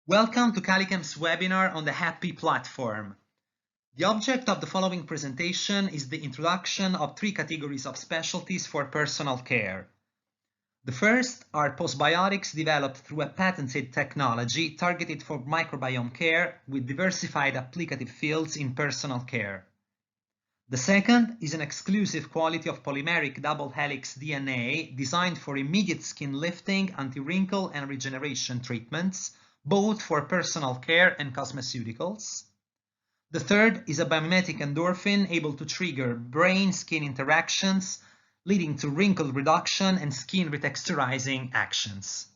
Welcome to Kalichem's webinar on the Happy platform. The object of the following presentation is the introduction of three categories of specialties for personal care. The first are postbiotics developed through a patented technology targeted for microbiome care with diversified applicative fields in personal care. The second is an exclusive quality of polymeric double helix DNA designed for immediate skin lifting, anti-wrinkle and regeneration treatments, both for personal care and cosmeceuticals. The third is a biomimetic endorphin able to trigger brain-skin interactions, leading to wrinkle reduction and skin retexturizing actions.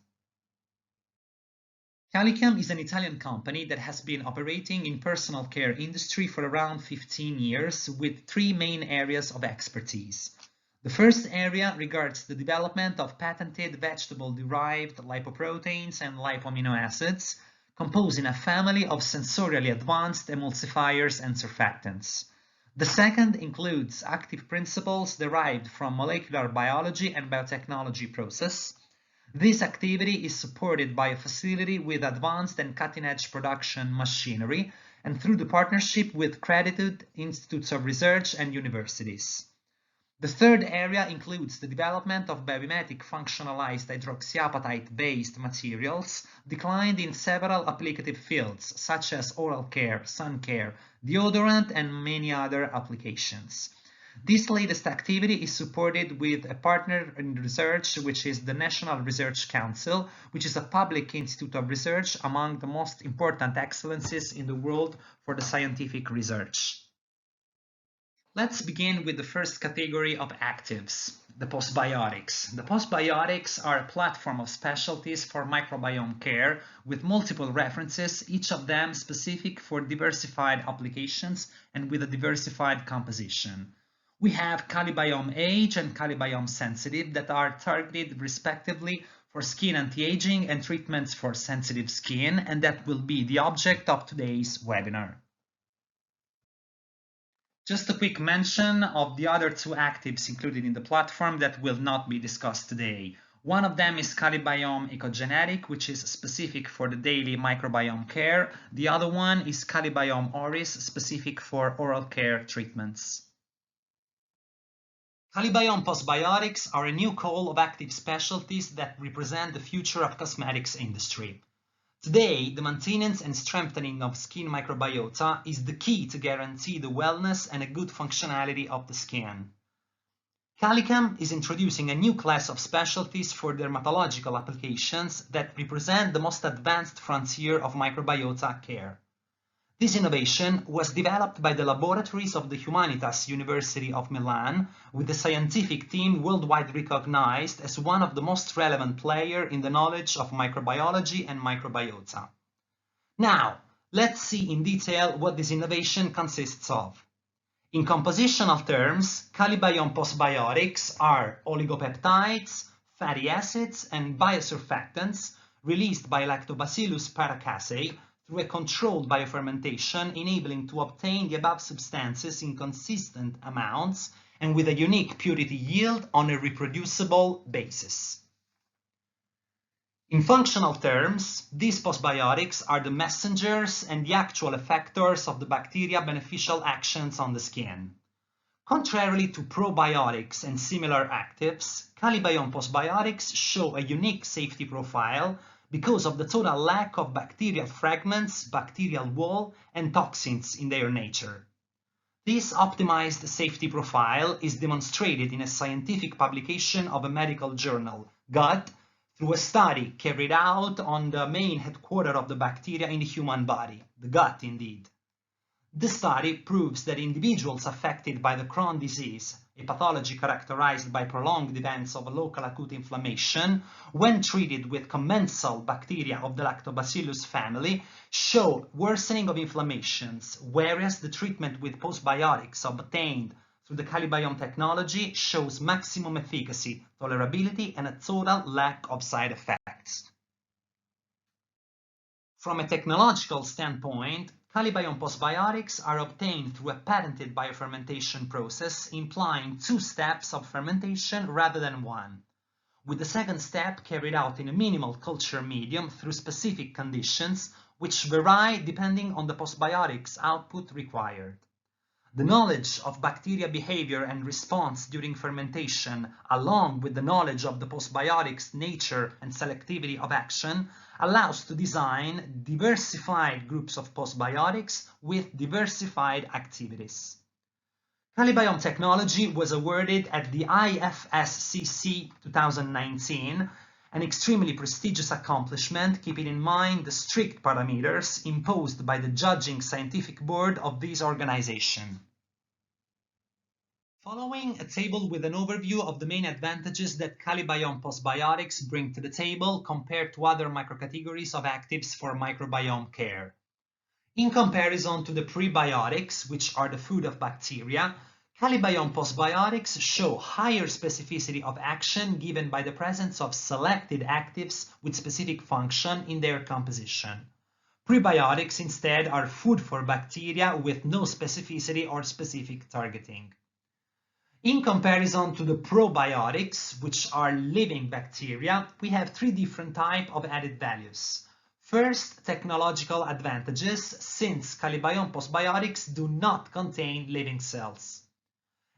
Kalichem is an Italian company that has been operating in personal care industry for around 15 years with three main areas of expertise. The first area regards the development of patented vegetable-derived lipoproteins and lipoamino acids, composing a family of sensorially advanced emulsifiers and surfactants. The second includes active principles derived from molecular biology and biotechnology process. This activity is supported by a facility with advanced and cutting-edge production machinery and through the partnership with accredited institutes of research and universities. The third area includes the development of biomimetic functionalized hydroxyapatite-based materials declined in several applicative fields, such as oral care, sun care, deodorant, and many other applications. This latest activity is supported with a partner in research, which is the National Research Council, which is a public institute of research among the most important excellencies in the world for the scientific research. Let's begin with the first category of actives, the postbiotics. The postbiotics are a platform of specialties for microbiome care with multiple references, each of them specific for diversified applications and with a diversified composition. We have KALIBIOME age and KALIBIOME sensitive that are targeted respectively for skin anti-aging and treatments for sensitive skin, and that will be the object of today's webinar. Just a quick mention of the other two actives included in the platform that will not be discussed today. One of them is KALIBIOME ecogenetic, which is specific for the daily microbiome care. The other one is KALIBIOME aureus, specific for oral care treatments. Kalibiome postbiotics are a new call of active specialties that represent the future of cosmetics industry. Today, the maintenance and strengthening of skin microbiota is the key to guarantee the wellness and a good functionality of the skin. Kalichem is introducing a new class of specialties for dermatological applications that represent the most advanced frontier of microbiota care. This innovation was developed by the laboratories of the Humanitas University of Milan with a scientific team worldwide recognized as one of the most relevant players in the knowledge of microbiology and microbiota. Now, let's see in detail what this innovation consists of. In compositional terms, KALIBIOME postbiotics are oligopeptides, fatty acids, and biosurfactants released by Lactobacillus paracasei through a controlled biofermentation, enabling to obtain the above substances in consistent amounts and with a unique purity yield on a reproducible basis. In functional terms, these postbiotics are the messengers and the actual effectors of the bacteria beneficial actions on the skin. Contrarily to probiotics and similar actives, KALIBIOME postbiotics show a unique safety profile because of the total lack of bacterial fragments, bacterial wall, and toxins in their nature. This optimized safety profile is demonstrated in a scientific publication of a medical journal, Gut, through a study carried out on the main headquarters of the bacteria in the human body, the gut indeed. This study proves that individuals affected by the Crohn's disease, a pathology characterized by prolonged events of local acute inflammation, when treated with commensal bacteria of the Lactobacillus family, show worsening of inflammations, whereas the treatment with postbiotics obtained through the KALIBIOME technology shows maximum efficacy, tolerability, and a total lack of side effects. From a technological standpoint, KALIBIOME postbiotics are obtained through a patented biofermentation process implying two steps of fermentation rather than one. with the second step carried out in a minimal culture medium through specific conditions which vary depending on the postbiotics output required. The knowledge of bacteria behavior and response during fermentation, along with the knowledge of the postbiotics nature and selectivity of action, allows to design diversified groups of postbiotics with diversified activities. KALIBIOME technology was awarded at the IFSCC 2019, an extremely prestigious accomplishment, keeping in mind the strict parameters imposed by the judging scientific board of this organization. Following a table with an overview of the main advantages that KALIBIOME postbiotics bring to the table compared to other microcategories of actives for microbiome care. In comparison to the prebiotics, which are the food of bacteria, KALIBIOME postbiotics show higher specificity of action given by the presence of selected actives with specific function in their composition. Prebiotics instead are food for bacteria with no specificity or specific targeting. In comparison to the probiotics, which are living bacteria, we have three different types of added values. First, technological advantages, since KALIBIOME postbiotics do not contain living cells.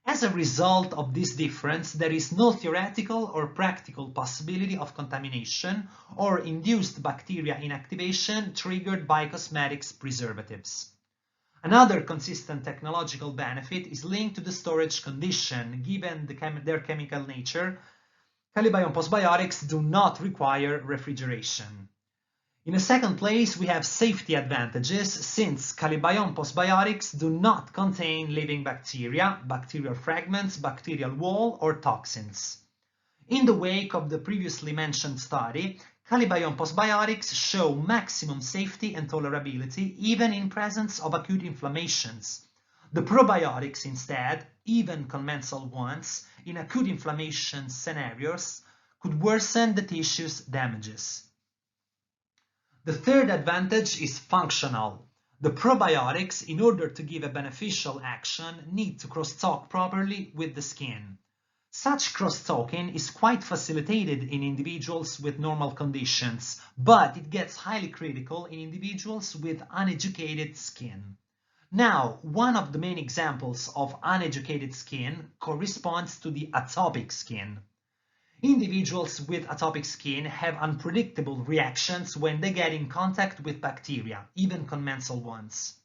As a result of this difference, there is no theoretical or practical possibility of contamination or induced bacteria inactivation triggered by cosmetics preservatives. Another consistent technological benefit is linked to the storage condition. Given their chemical nature, KALIBIOME postbiotics do not require refrigeration. In a second place, we have safety advantages, since KALIBIOME postbiotics do not contain living bacteria, bacterial fragments, bacterial wall, or toxins. In the wake of the previously mentioned study, KALIBIOME postbiotics show maximum safety and tolerability even in presence of acute inflammations. The probiotics instead, even commensal ones, in acute inflammation scenarios, could worsen the tissue's damages. The third advantage is functional. The probiotics, in order to give a beneficial action, need to crosstalk properly with the skin. Such crosstalking is quite facilitated in individuals with normal conditions, but it gets highly critical in individuals with uneducated skin. Now, one of the main examples of uneducated skin corresponds to the atopic skin. Individuals with atopic skin have unpredictable reactions when they get in contact with bacteria, even commensal ones.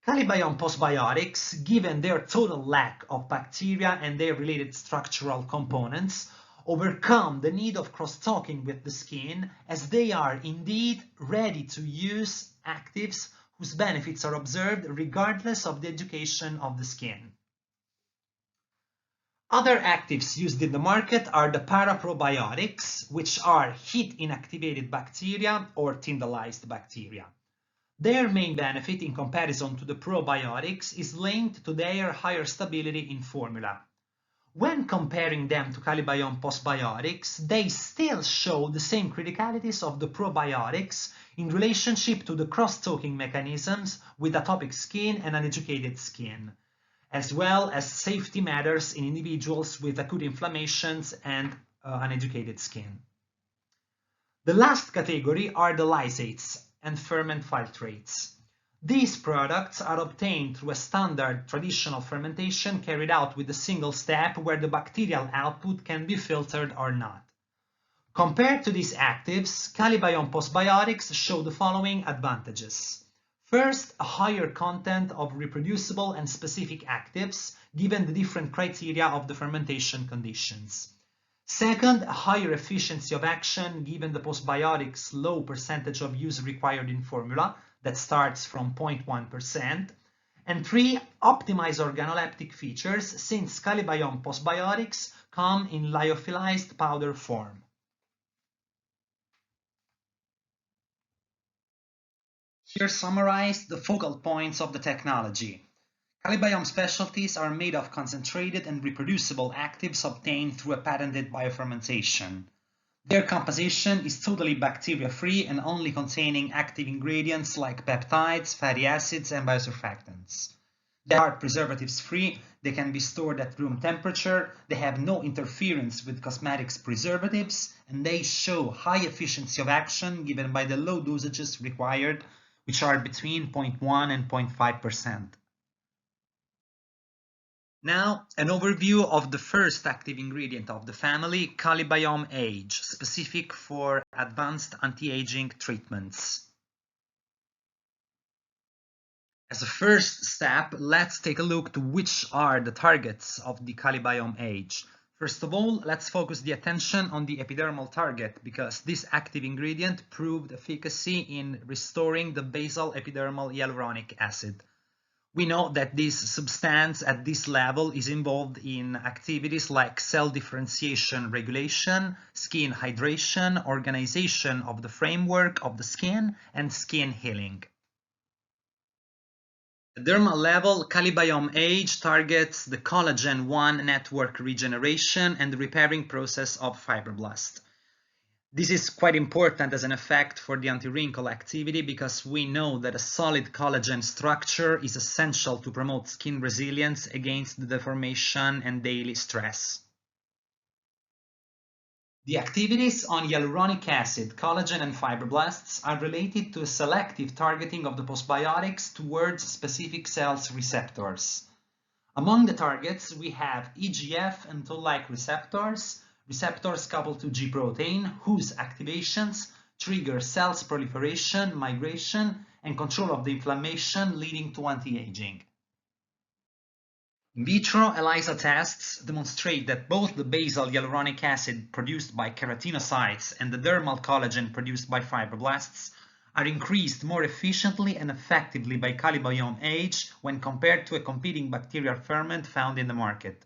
KALIBIOME postbiotics, given their total lack of bacteria and their related structural components, overcome the need of crosstalking with the skin, as they are indeed ready to use actives whose benefits are observed regardless of the education of the skin. Other actives used in the market are the paraprobiotics, which are heat-inactivated bacteria or tyndallized bacteria. Their main benefit in comparison to the probiotics is linked to their higher stability in formula. When comparing them to KALIBIOME postbiotics, they still show the same criticalities of the probiotics in relationship to the crosstalking mechanisms with atopic skin and uneducated skin, as well as safety matters in individuals with acute inflammations and uneducated skin. The last category are the lysates and ferment filtrates. These products are obtained through a standard traditional fermentation carried out with a single step where the bacterial output can be filtered or not. Compared to these actives, KALIBIOME postbiotics show the following advantages. First, a higher content of reproducible and specific actives given the different criteria of the fermentation conditions. Second, a higher efficiency of action given the postbiotics' low percentage of use required in formula that starts from 0.1%. And three, optimized organoleptic features since KALIBIOME postbiotics come in lyophilized powder form. Here summarized the focal points of the technology. KALIBIOME specialties are made of concentrated and reproducible actives obtained through a patented biofermentation. Their composition is totally bacteria-free and only containing active ingredients like peptides, fatty acids, and biosurfactants. They are preservatives-free, They can be stored at room temperature, they have no interference with cosmetics preservatives, and they show high efficiency of action given by the low dosages required, which are between 0.1 and 0.5%. Now, an overview of the first active ingredient of the family, KALIBIOME Age, specific for advanced anti-aging treatments. As a first step, let's take a look to which are the targets of the KALIBIOME Age. First of all, let's focus the attention on the epidermal target, because this active ingredient proved efficacy in restoring the basal epidermal hyaluronic acid. We know that this substance at this level is involved in activities like cell differentiation regulation, skin hydration, organization of the framework of the skin, and skin healing. At dermal level, KALIBIOME Age targets the collagen 1 network regeneration and the repairing process of fibroblasts. This is quite important as an effect for the anti-wrinkle activity, because we know that a solid collagen structure is essential to promote skin resilience against the deformation and daily stress. The activities on hyaluronic acid, collagen and fibroblasts are related to a selective targeting of the postbiotics towards specific cells receptors. Among the targets, we have EGF and toll-like receptors, receptors coupled to G protein, whose activations trigger cells proliferation, migration, and control of the inflammation, leading to anti-aging. In vitro ELISA tests demonstrate that both the basal hyaluronic acid produced by keratinocytes and the dermal collagen produced by fibroblasts are increased more efficiently and effectively by KALIBIOME Age when compared to a competing bacterial ferment found in the market.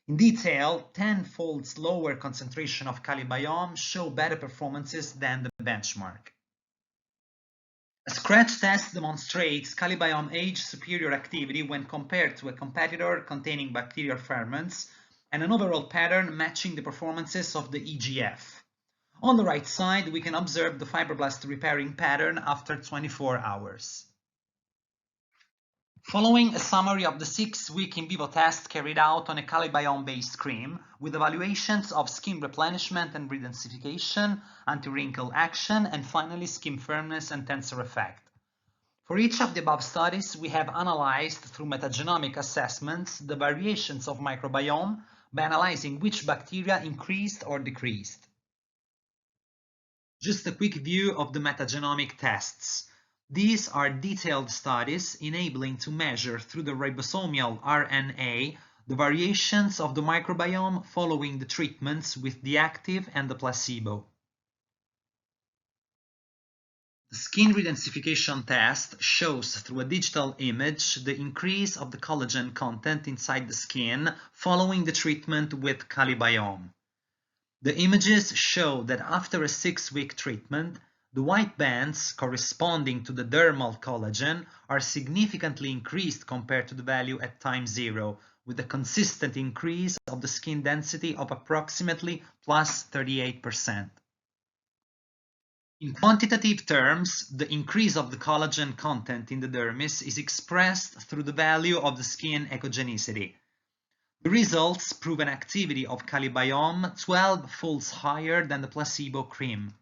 In detail, 10-fold lower concentration of KALIBIOME show better performances than the benchmark. A scratch test demonstrates KALIBIOME Age superior activity when compared to a competitor containing bacterial ferments, and an overall pattern matching the performances of the EGF. On the right side, we can observe the fibroblast repairing pattern after 24 hours. Following a summary of the 6-week in vivo test carried out on a KALIBIOME-based cream, with evaluations of skin replenishment and redensification, anti-wrinkle action, and finally skin firmness and tensor effect. For each of the above studies, we have analyzed through metagenomic assessments the variations of microbiome by analyzing which bacteria increased or decreased. Just a quick view of the metagenomic tests. These are detailed studies enabling to measure through the ribosomal RNA the variations of the microbiome following the treatments with the active and the placebo. The skin redensification test shows through a digital image the increase of the collagen content inside the skin following the treatment with KALIBIOME. The images show that after a 6-week treatment, the white bands corresponding to the dermal collagen are significantly increased compared to the value at time 0, with a consistent increase of the skin density of approximately plus 38%. In quantitative terms, the increase of the collagen content in the dermis is expressed through the value of the skin echogenicity. The results prove an activity of KALIBIOME 12 folds higher than the placebo cream.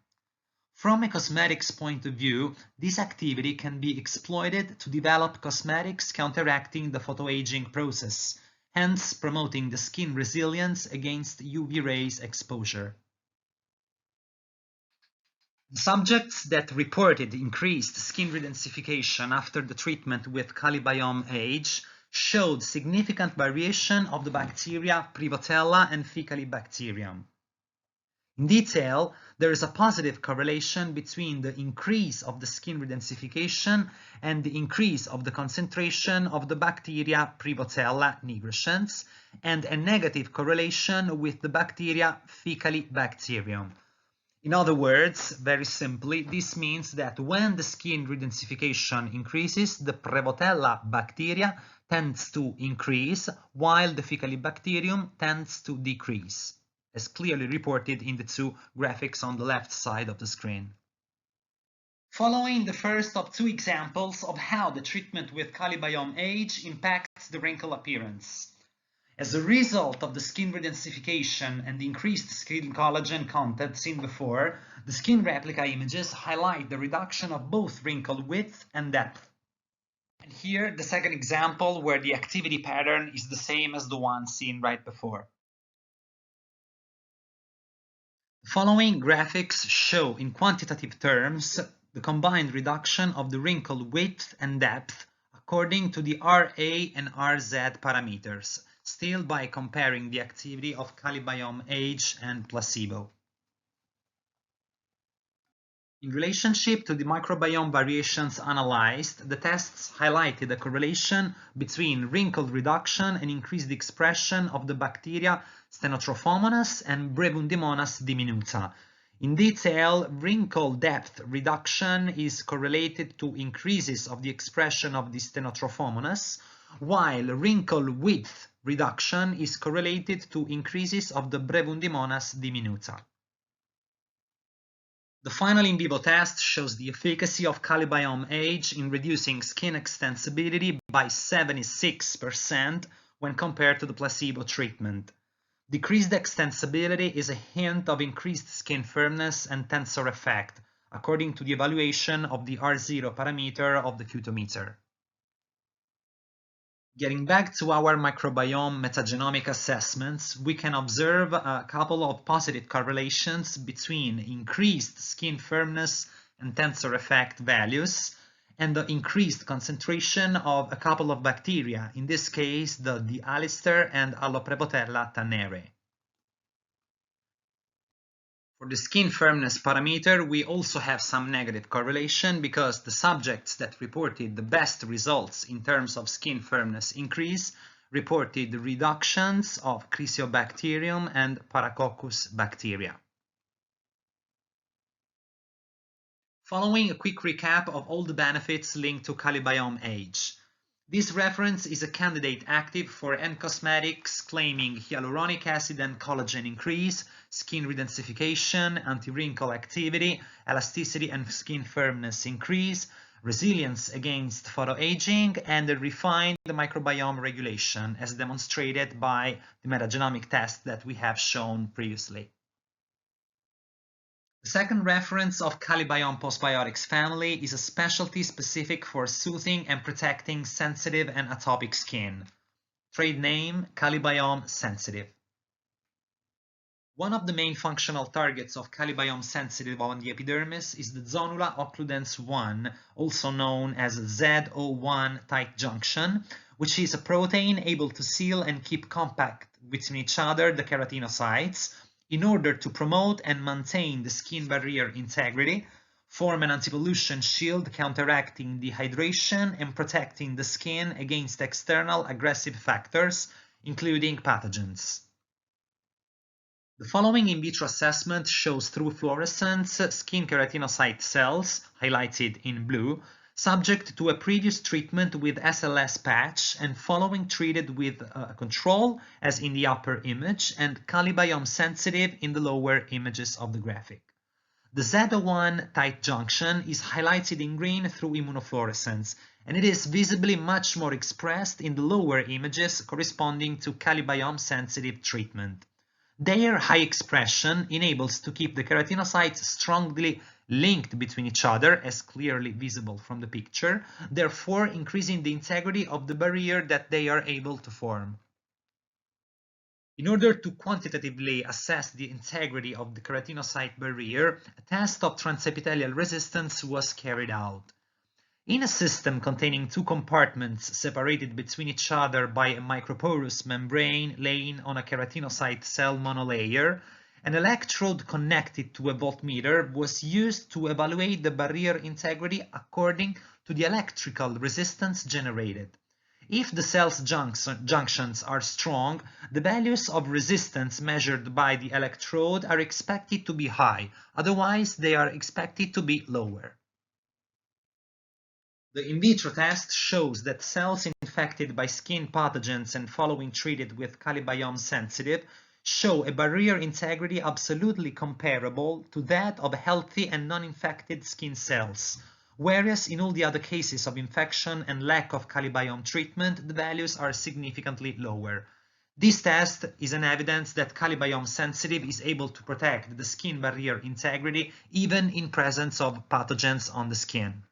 From a cosmetics point of view, this activity can be exploited to develop cosmetics counteracting the photoaging process, hence promoting the skin resilience against UV rays exposure. The subjects that reported increased skin redensification after the treatment with KALIBIOME Age showed significant variation of the bacteria Prevotella and Faecalibacterium. In detail, there is a positive correlation between the increase of the skin redensification and the increase of the concentration of the bacteria Prevotella nigricans, and a negative correlation with the bacteria Faecalibacterium. In other words, very simply, this means that when the skin redensification increases, the Prevotella bacteria tends to increase, while the Faecalibacterium tends to decrease, as clearly reported in the 2 graphics on the left side of the screen. Following the first of 2 examples of how the treatment with KALIBIOME Age impacts the wrinkle appearance. As a result of the skin redensification and the increased skin collagen content seen before, the skin replica images highlight the reduction of both wrinkle width and depth. And here, the second example where the activity pattern is the same as the one seen right before. The following graphics show in quantitative terms the combined reduction of the wrinkle width and depth according to the RA and RZ parameters, still by comparing the activity of KALIBIOME age and placebo. In relationship to the microbiome variations analyzed, the tests highlighted a correlation between wrinkle reduction and increased expression of the bacteria Stenotrophomonas and Brevundimonas diminuta. In detail, wrinkle depth reduction is correlated to increases of the expression of the Stenotrophomonas, while wrinkle width reduction is correlated to increases of the Brevundimonas diminuta. The final in vivo test shows the efficacy of KALIBIOME age in reducing skin extensibility by 76% when compared to the placebo treatment. Decreased extensibility is a hint of increased skin firmness and tensor effect, according to the evaluation of the R0 parameter of the cutometer. Getting back to our microbiome metagenomic assessments, we can observe a couple of positive correlations between increased skin firmness and tensor effect values and the increased concentration of a couple of bacteria, in this case the Alister and Alloprepotella tannerae. For the skin firmness parameter, we also have some negative correlation because the subjects that reported the best results in terms of skin firmness increase reported reductions of Chrysobacterium and Paracoccus bacteria. Following a quick recap of all the benefits linked to KALIBIOME age. This reference is a candidate active for N-cosmetics claiming hyaluronic acid and collagen increase, skin redensification, anti-wrinkle activity, elasticity and skin firmness increase, resilience against photoaging, and a refined microbiome regulation as demonstrated by the metagenomic test that we have shown previously. The second reference of KALIBIOME postbiotics family is a specialty specific for soothing and protecting sensitive and atopic skin. Trade name KALIBIOME sensitive. One of the main functional targets of KALIBIOME sensitive on the epidermis is the zonula occludens 1, also known as ZO1 tight junction, which is a protein able to seal and keep compact between each other the keratinocytes, in order to promote and maintain the skin barrier integrity, form an anti-pollution shield counteracting dehydration and protecting the skin against external aggressive factors, including pathogens. The following in vitro assessment shows through fluorescence skin keratinocyte cells, highlighted in blue, subject to a previous treatment with SLS patch and following treated with a control, as in the upper image, and KALIBIOME sensitive in the lower images of the graphic. The ZO1 tight junction is highlighted in green through immunofluorescence, and it is visibly much more expressed in the lower images corresponding to KALIBIOME sensitive treatment. Their high expression enables to keep the keratinocytes strongly linked between each other, as clearly visible from the picture, therefore increasing the integrity of the barrier that they are able to form. In order to quantitatively assess the integrity of the keratinocyte barrier, a test of transepithelial resistance was carried out. In a system containing two compartments separated between each other by a microporous membrane laying on a keratinocyte cell monolayer, an electrode connected to a voltmeter was used to evaluate the barrier integrity according to the electrical resistance generated. If the cell's junctions are strong, the values of resistance measured by the electrode are expected to be high, otherwise they are expected to be lower. The in vitro test shows that cells infected by skin pathogens and following treated with KALIBIOME sensitive show a barrier integrity absolutely comparable to that of healthy and non-infected skin cells, whereas in all the other cases of infection and lack of KALIBIOME treatment, the values are significantly lower. This test is an evidence that KALIBIOME sensitive is able to protect the skin barrier integrity even in presence of pathogens on the skin.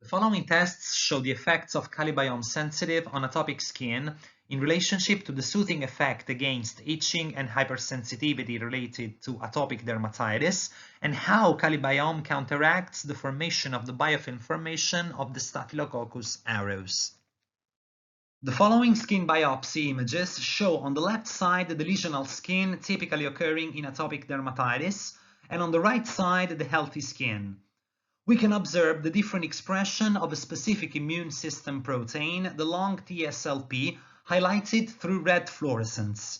The following tests show the effects of KALIBIOME sensitive on atopic skin in relationship to the soothing effect against itching and hypersensitivity related to atopic dermatitis, and how KALIBIOME counteracts the formation of the biofilm formation of the Staphylococcus aureus. The following skin biopsy images show on the left side the lesional skin typically occurring in atopic dermatitis, and on the right side the healthy skin. We can observe the different expression of a specific immune system protein, the long TSLP, highlighted through red fluorescence.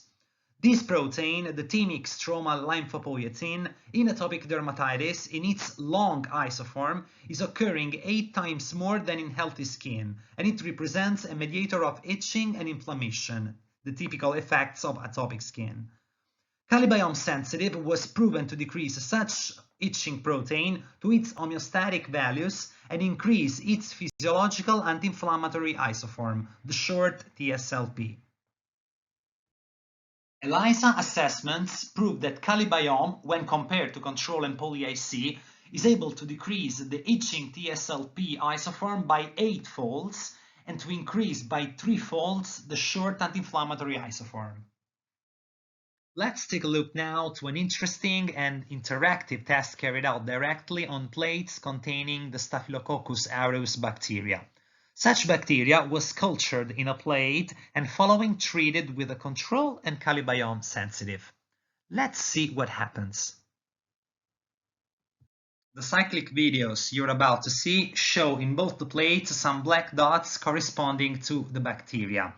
This protein, the thymic stromal lymphopoietin, in atopic dermatitis in its long isoform is occurring 8 times more than in healthy skin, and it represents a mediator of itching and inflammation, the typical effects of atopic skin. KALIBIOME sensitive was proven to decrease such itching protein to its homeostatic values and increase its physiological anti-inflammatory isoform, the short TSLP. ELISA assessments prove that KALIBIOME, when compared to control and poly-IC, is able to decrease the itching TSLP isoform by 8 folds and to increase by 3 folds the short anti-inflammatory isoform. Let's take a look now to an interesting and interactive test carried out directly on plates containing the Staphylococcus aureus bacteria. Such bacteria was cultured in a plate and following treated with a control and KALIBIOME sensitive. Let's see what happens. The cyclic videos you're about to see show in both the plates some black dots corresponding to the bacteria.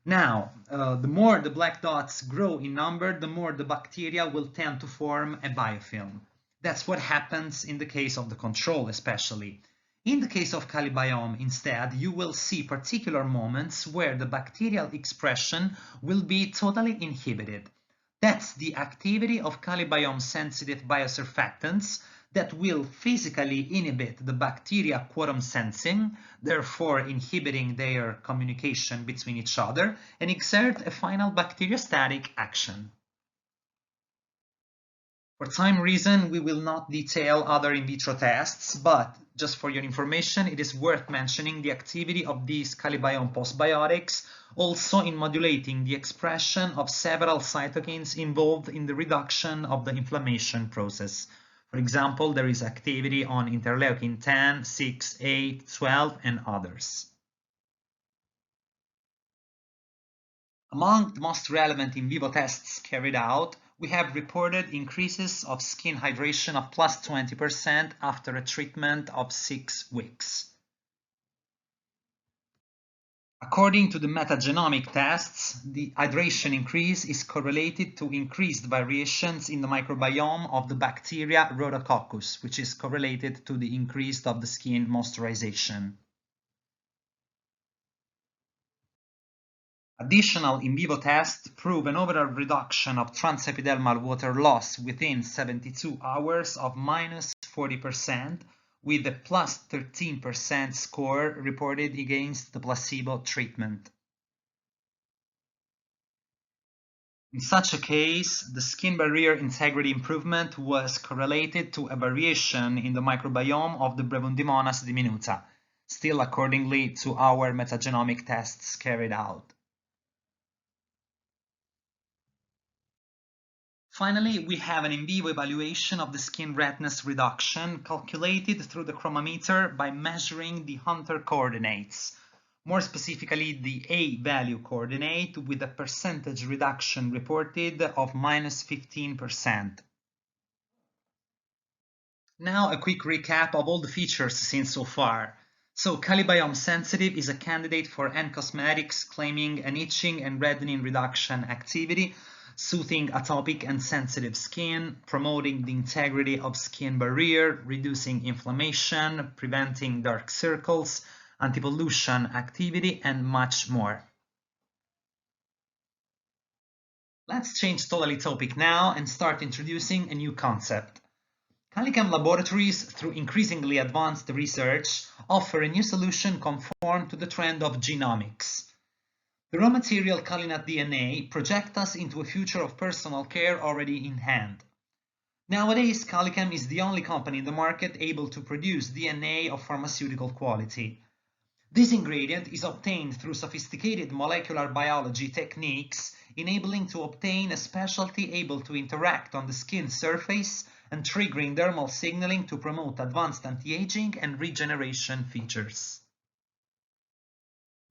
Now, the more the black dots grow in number, the more the bacteria will tend to form a biofilm. That's what happens in the case of the control especially. In the case of KALIBIOME, instead, you will see particular moments where the bacterial expression will be totally inhibited. That's the activity of KALIBIOME-sensitive biosurfactants that will physically inhibit the bacteria quorum sensing, therefore inhibiting their communication between each other, and exert a final bacteriostatic action. For time reason, we will not detail other in vitro tests, but just for your information, it is worth mentioning the activity of these KALIBIOME postbiotics also in modulating the expression of several cytokines involved in the reduction of the inflammation process. For example, there is activity on interleukin 10, 6, 8, 12, and others. Among the most relevant in vivo tests carried out, we have reported increases of skin hydration of plus 20% after a treatment of 6 weeks. According to the metagenomic tests, the hydration increase is correlated to increased variations in the microbiome of the bacteria Rhodococcus, which is correlated to the increase of the skin moisturization. Additional in vivo tests prove an overall reduction of transepidermal water loss within 72 hours of minus 40%, with a plus 13% score reported against the placebo treatment. In such a case, the skin barrier integrity improvement was correlated to a variation in the microbiome of the Brevundimonas diminuta, still accordingly to our metagenomic tests carried out. Finally, we have an in vivo evaluation of the skin redness reduction calculated through the chromometer by measuring the Hunter coordinates, more specifically the A value coordinate with a percentage reduction reported of minus 15%. Now a quick recap of all the features seen so far. So KALIBIOME sensitive is a candidate for NeuRoCosmetics claiming an itching and reddening reduction activity, soothing atopic and sensitive skin, promoting the integrity of skin barrier, reducing inflammation, preventing dark circles, anti-pollution activity, and much more. Let's change totally topic now and start introducing a new concept. Kalichem laboratories, through increasingly advanced research, offer a new solution conform to the trend of genomics. The raw material Kalinat DNA projects us into a future of personal care already in hand. Nowadays, Kalichem is the only company in the market able to produce DNA of pharmaceutical quality. This ingredient is obtained through sophisticated molecular biology techniques, enabling to obtain a specialty able to interact on the skin surface and triggering dermal signaling to promote advanced anti-aging and regeneration features.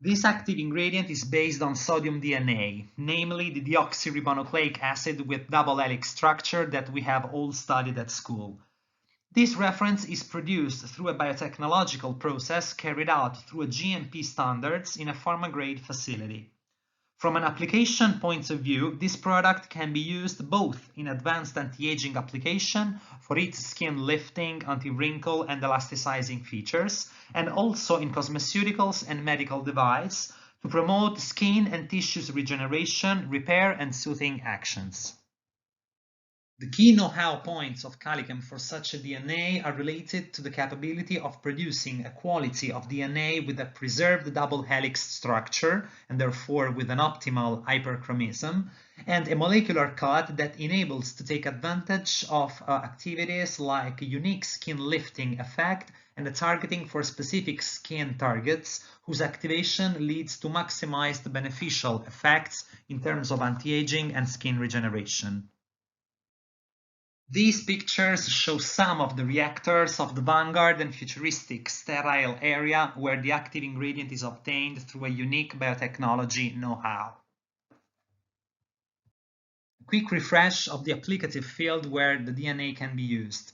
This active ingredient is based on sodium DNA, namely the deoxyribonucleic acid with double helix structure that we have all studied at school. This reference is produced through a biotechnological process carried out through a GMP standards in a pharma-grade facility. From an application point of view, this product can be used both in advanced anti-aging application for its skin lifting, anti-wrinkle and elasticizing features, and also in cosmeceuticals and medical device to promote skin and tissues regeneration, repair and soothing actions. The key know-how points of Kalichem for such a DNA are related to the capability of producing a quality of DNA with a preserved double helix structure and therefore with an optimal hyperchromism, and a molecular cut that enables to take advantage of activities like a unique skin lifting effect and a targeting for specific skin targets whose activation leads to maximized beneficial effects in terms of anti-aging and skin regeneration. These pictures show some of the reactors of the vanguard and futuristic sterile area where the active ingredient is obtained through a unique biotechnology know-how. A quick refresh of the applicative field where the DNA can be used.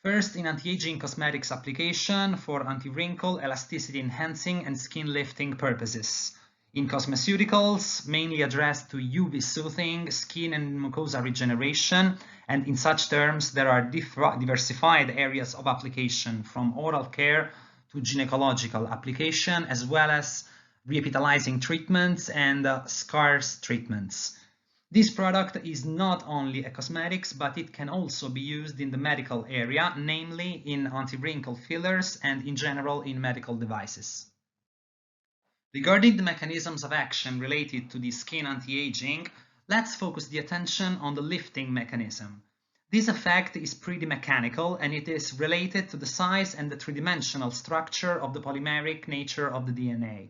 First, in anti-aging cosmetics application for anti-wrinkle, elasticity enhancing and skin lifting purposes. In cosmeceuticals, mainly addressed to UV soothing, skin and mucosa regeneration, and in such terms there are diversified areas of application from oral care to gynecological application, as well as reepithelializing treatments and scars treatments. This product is not only a cosmetics, but it can also be used in the medical area, namely in anti-wrinkle fillers and in general in medical devices. Regarding the mechanisms of action related to the skin anti-aging, let's focus the attention on the lifting mechanism. This effect is pretty mechanical and it is related to the size and the three-dimensional structure of the polymeric nature of the DNA.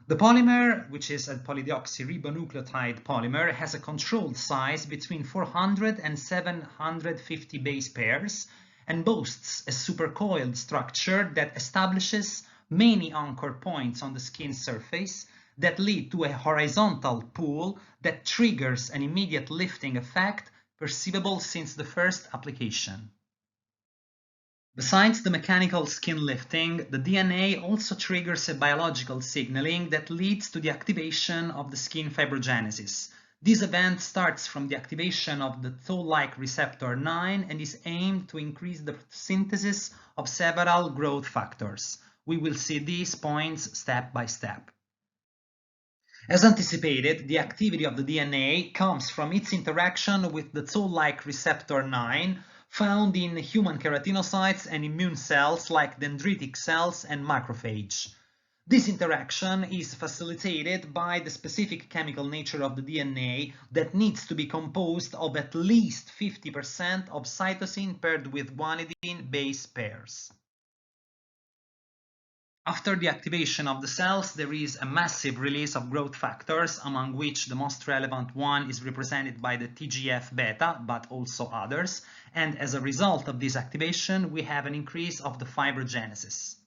The polymer, which is a polydeoxyribonucleotide polymer, has a controlled size between 400 and 750 base pairs and boasts a supercoiled structure that establishes many anchor points on the skin surface that lead to a horizontal pull that triggers an immediate lifting effect perceivable since the first application. Besides the mechanical skin lifting, the DNA also triggers a biological signaling that leads to the activation of the skin fibrogenesis. This event starts from the activation of the toll-like receptor 9 and is aimed to increase the synthesis of several growth factors. We will see these points step by step. As anticipated, the activity of the DNA comes from its interaction with the toll-like receptor 9 found in human keratinocytes and immune cells like dendritic cells and macrophage. This interaction is facilitated by the specific chemical nature of the DNA that needs to be composed of at least 50% of cytosine paired with guanidine base pairs. After the activation of the cells, there is a massive release of growth factors, among which the most relevant one is represented by the TGF-beta, but also others, and as a result of this activation, we have an increase of the fibrogenesis.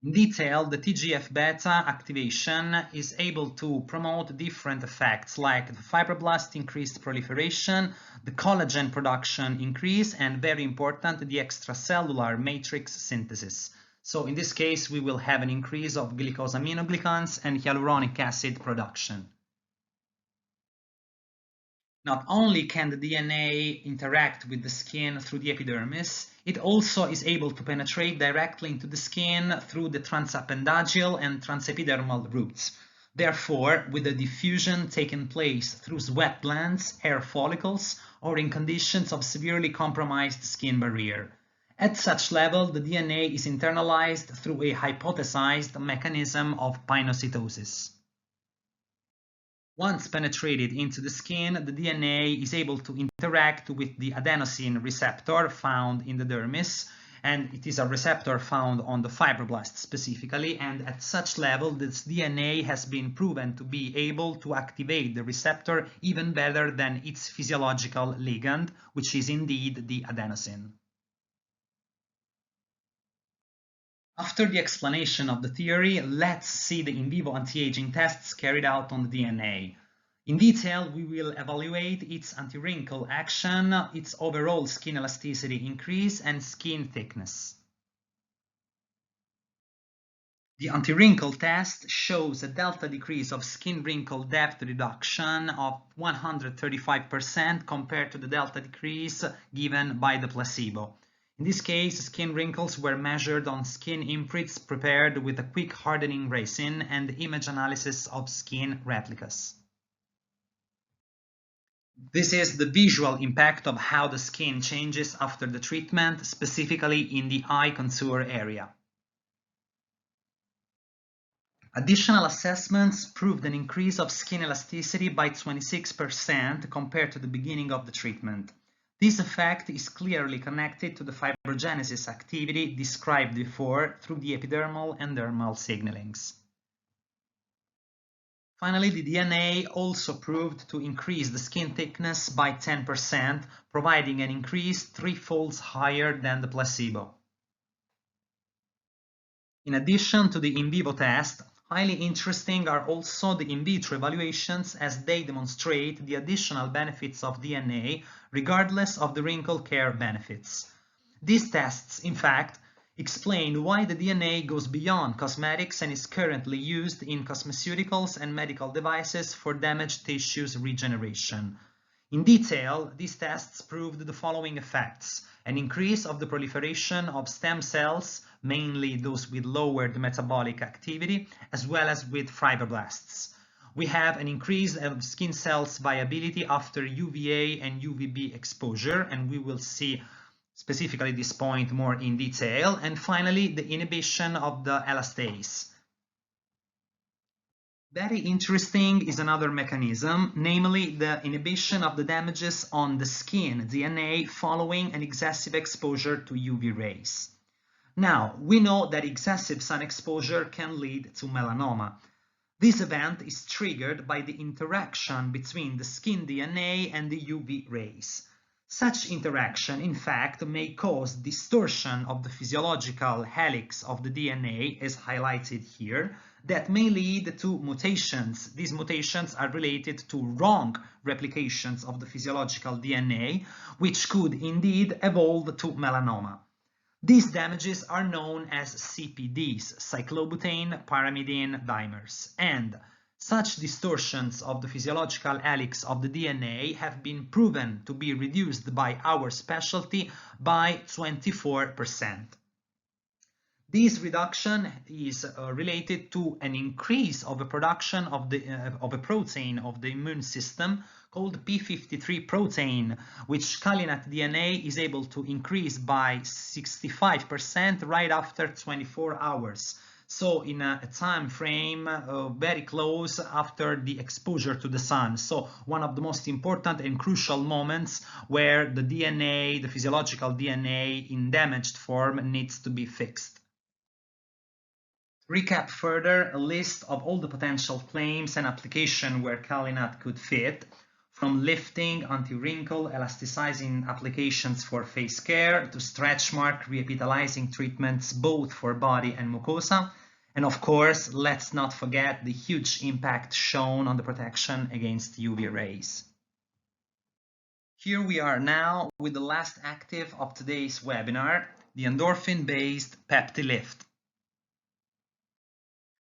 In detail, the TGF-beta activation is able to promote different effects like the fibroblast increased proliferation, the collagen production increase, and very important, the extracellular matrix synthesis. So in this case, we will have an increase of glycosaminoglycans and hyaluronic acid production. Not only can the DNA interact with the skin through the epidermis, it also is able to penetrate directly into the skin through the transappendageal and transepidermal routes. Therefore, with the diffusion taking place through sweat glands, hair follicles, or in conditions of severely compromised skin barrier. At such level, the DNA is internalized through a hypothesized mechanism of pinocytosis. Once penetrated into the skin, the DNA is able to interact with the adenosine receptor found in the dermis, and it is a receptor found on the fibroblast specifically, and at such level this DNA has been proven to be able to activate the receptor even better than its physiological ligand, which is indeed the adenosine. After the explanation of the theory, let's see the in vivo anti-aging tests carried out on the DNA. In detail, we will evaluate its anti-wrinkle action, its overall skin elasticity increase, and skin thickness. The anti-wrinkle test shows a delta decrease of skin wrinkle depth reduction of 135% compared to the delta decrease given by the placebo. In this case, skin wrinkles were measured on skin imprints prepared with a quick hardening resin and image analysis of skin replicas. This is the visual impact of how the skin changes after the treatment, specifically in the eye contour area. Additional assessments proved an increase of skin elasticity by 26% compared to the beginning of the treatment. This effect is clearly connected to the fibrogenesis activity described before through the epidermal and dermal signalings. Finally, the DNA also proved to increase the skin thickness by 10%, providing an increase threefold higher than the placebo. In addition to the in vivo test, highly interesting are also the in vitro evaluations, as they demonstrate the additional benefits of DNA regardless of the wrinkle care benefits. These tests, in fact, explain why the DNA goes beyond cosmetics and is currently used in cosmeceuticals and medical devices for damaged tissues regeneration. In detail, these tests proved the following effects: an increase of the proliferation of stem cells, mainly those with lowered metabolic activity, as well as with fibroblasts. We have an increase of skin cells viability after UVA and UVB exposure, and we will see specifically this point more in detail. And finally, the inhibition of the elastase. Very interesting is another mechanism, namely the inhibition of the damages on the skin DNA following an excessive exposure to UV rays. Now, we know that excessive sun exposure can lead to melanoma. This event is triggered by the interaction between the skin DNA and the UV rays. Such interaction, in fact, may cause distortion of the physiological helix of the DNA, as highlighted here, that may lead to mutations. These mutations are related to wrong replications of the physiological DNA, which could indeed evolve to melanoma. These damages are known as CPDs, cyclobutane pyrimidine dimers, and such distortions of the physiological helix of the DNA have been proven to be reduced by our specialty by 24%. This reduction is related to an increase of the production of a protein of the immune system called P53 protein, which kalinate DNA is able to increase by 65% right after 24 hours. So in a time frame very close after the exposure to the sun. So one of the most important and crucial moments where the DNA, the physiological DNA in damaged form, needs to be fixed. Recap further a list of all the potential claims and application where kalinate could fit, from lifting, anti-wrinkle, elasticizing applications for face care, to stretch mark reepithelializing treatments both for body and mucosa. And of course, let's not forget the huge impact shown on the protection against UV rays. Here we are now with the last active of today's webinar, the endorphin-based PEPTILIFT.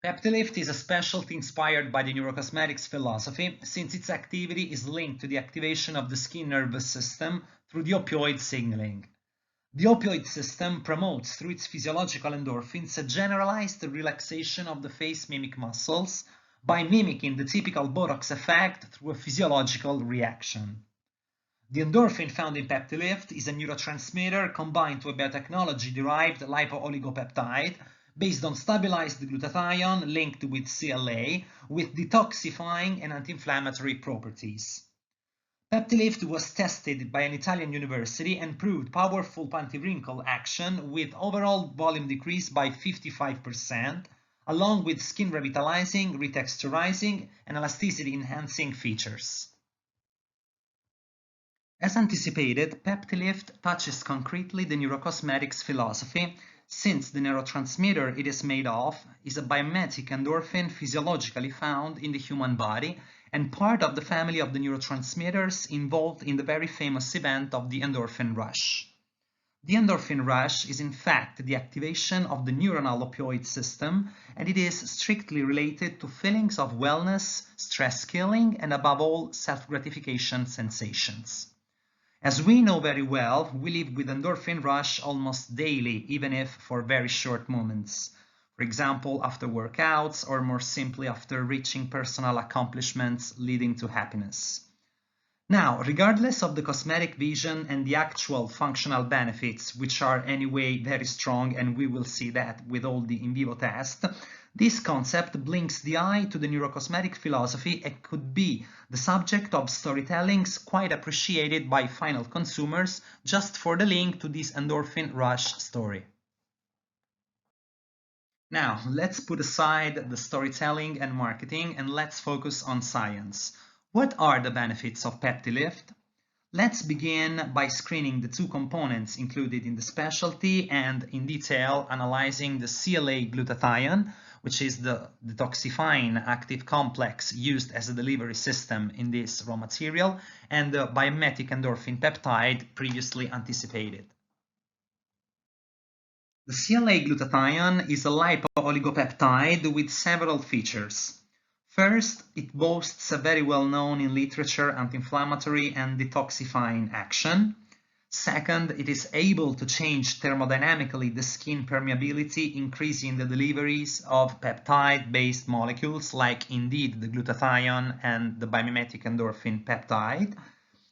PEPTILIFT is a specialty inspired by the neurocosmetics philosophy, since its activity is linked to the activation of the skin nervous system through the opioid signaling. The opioid system promotes through its physiological endorphins a generalized relaxation of the face mimic muscles by mimicking the typical Botox effect through a physiological reaction. The endorphin found in PEPTILIFT is a neurotransmitter combined to a biotechnology-derived lipo-oligopeptide based on stabilized glutathione linked with CLA with detoxifying and anti-inflammatory properties. PEPTILIFT was tested by an Italian university and proved powerful anti-wrinkle action with overall volume decrease by 55%, along with skin revitalizing, retexturizing, and elasticity-enhancing features. As anticipated, PEPTILIFT touches concretely the neurocosmetics philosophy, since the neurotransmitter it is made of is a biomimetic endorphin physiologically found in the human body and part of the family of the neurotransmitters involved in the very famous event of the endorphin rush. The endorphin rush is in fact the activation of the neuronal opioid system, and it is strictly related to feelings of wellness, stress killing, and above all, self-gratification sensations. As we know very well, we live with endorphin rush almost daily, even if for very short moments. For example, after workouts or more simply after reaching personal accomplishments leading to happiness. Now, regardless of the cosmetic vision and the actual functional benefits, which are anyway very strong, and we will see that with all the in vivo tests, this concept blinks the eye to the neurocosmetic philosophy and could be the subject of storytellings quite appreciated by final consumers just for the link to this endorphin rush story. Now, let's put aside the storytelling and marketing and let's focus on science. What are the benefits of PEPTILIFT? Let's begin by screening the two components included in the specialty and in detail analyzing the CLA glutathione, which is the detoxifying active complex used as a delivery system in this raw material, and the biomimetic endorphin peptide previously anticipated. The CLA glutathione is a lipo-oligopeptide with several features. First, it boasts a very well-known in literature anti-inflammatory and detoxifying action. Second, it is able to change thermodynamically the skin permeability, increasing the deliveries of peptide-based molecules like indeed the glutathione and the biomimetic endorphin peptide.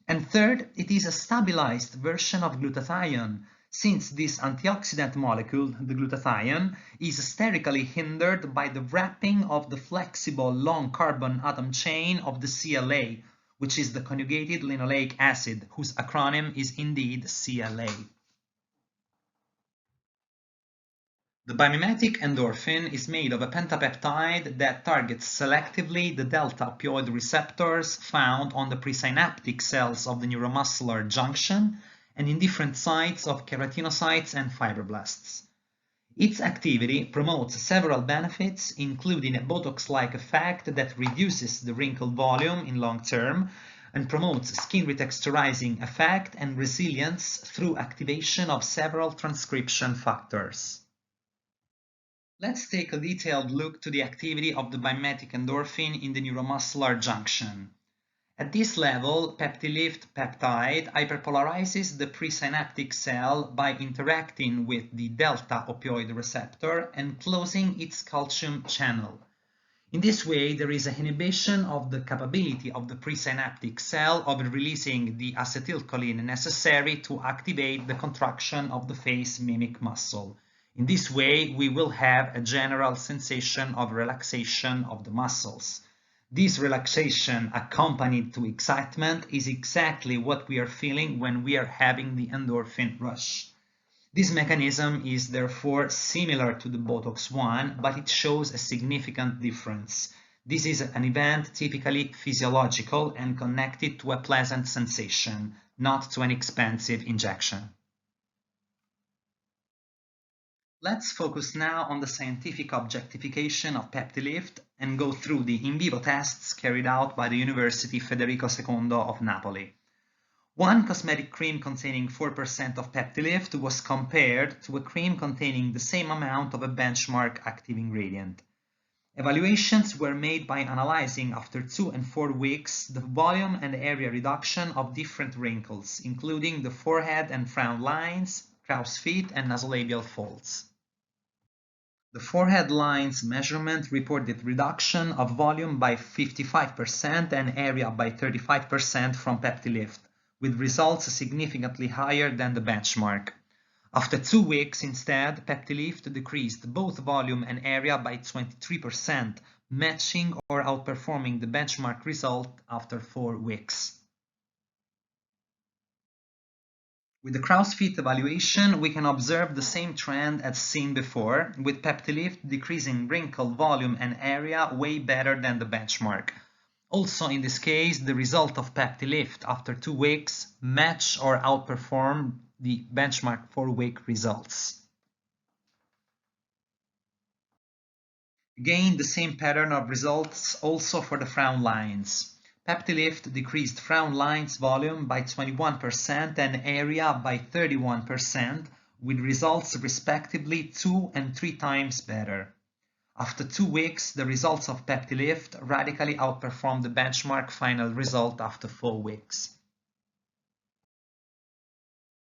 And third, it is a stabilized version of glutathione, since this antioxidant molecule, the glutathione, is sterically hindered by the wrapping of the flexible long carbon atom chain of the CLA, which is the conjugated linoleic acid, whose acronym is indeed CLA. The biomimetic endorphin is made of a pentapeptide that targets selectively the delta opioid receptors found on the presynaptic cells of the neuromuscular junction and in different sites of keratinocytes and fibroblasts. Its activity promotes several benefits, including a Botox-like effect that reduces the wrinkle volume in long term and promotes skin retexturizing effect and resilience through activation of several transcription factors. Let's take a detailed look to the activity of the biomimetic endorphin in the neuromuscular junction. At this level, PEPTILIFT peptide hyperpolarizes the presynaptic cell by interacting with the delta opioid receptor and closing its calcium channel. In this way, there is an inhibition of the capability of the presynaptic cell of releasing the acetylcholine necessary to activate the contraction of the face mimic muscle. In this way, we will have a general sensation of relaxation of the muscles. This relaxation accompanied to excitement is exactly what we are feeling when we are having the endorphin rush. This mechanism is therefore similar to the Botox one, but it shows a significant difference. This is an event typically physiological and connected to a pleasant sensation, not to an expensive injection. Let's focus now on the scientific objectification of PEPTILIFT and go through the in vivo tests carried out by the University Federico II of Napoli. One cosmetic cream containing 4% of PEPTILIFT was compared to a cream containing the same amount of a benchmark active ingredient. Evaluations were made by analyzing after 2 and 4 weeks the volume and area reduction of different wrinkles, including the forehead and frown lines, crow's feet, and nasolabial folds. The forehead lines measurement reported reduction of volume by 55% and area by 35% from PEPTILIFT, with results significantly higher than the benchmark. After 2 weeks, instead, PEPTILIFT decreased both volume and area by 23%, matching or outperforming the benchmark result after 4 weeks. With the cross-fit evaluation, we can observe the same trend as seen before, with PEPTILIFT decreasing wrinkle volume and area way better than the benchmark. Also in this case, the result of PEPTILIFT after 2 weeks match or outperform the benchmark 4-week results. Again, the same pattern of results also for the frown lines. PEPTILIFT decreased frown lines volume by 21% and area by 31%, with results respectively 2 and 3 times better. After 2 weeks, the results of PEPTILIFT radically outperformed the benchmark final result after 4 weeks.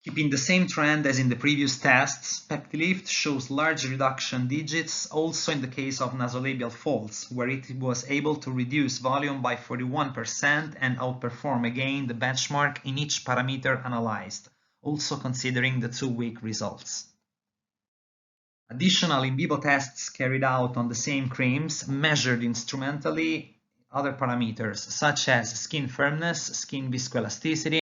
Keeping the same trend as in the previous tests, PEPTILIFT shows large reduction digits also in the case of nasolabial folds, where it was able to reduce volume by 41% and outperform again the benchmark in each parameter analyzed, also considering the 2-week results. Additional in vivo tests carried out on the same creams measured instrumentally other parameters such as skin firmness, skin viscoelasticity,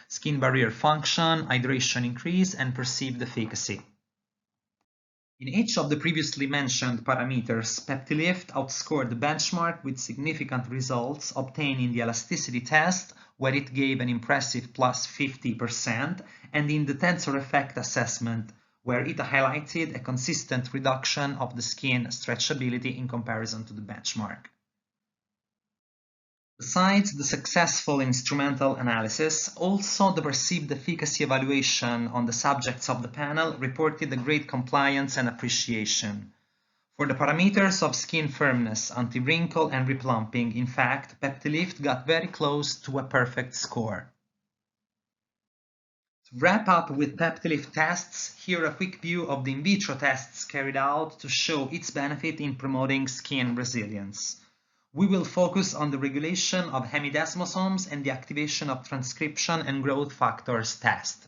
skin barrier function, hydration increase, and perceived efficacy. In each of the previously mentioned parameters, PEPTILIFT outscored the benchmark with significant results obtained in the elasticity test, where it gave an impressive plus 50%, and in the tensor effect assessment, where it highlighted a consistent reduction of the skin stretchability in comparison to the benchmark. Besides the successful instrumental analysis, also the perceived efficacy evaluation on the subjects of the panel reported a great compliance and appreciation. For the parameters of skin firmness, anti-wrinkle, and replumping, in fact, PEPTILIFT got very close to a perfect score. To wrap up with PEPTILIFT tests, here a quick view of the in vitro tests carried out to show its benefit in promoting skin resilience. We will focus on the regulation of hemidesmosomes and the activation of transcription and growth factors test.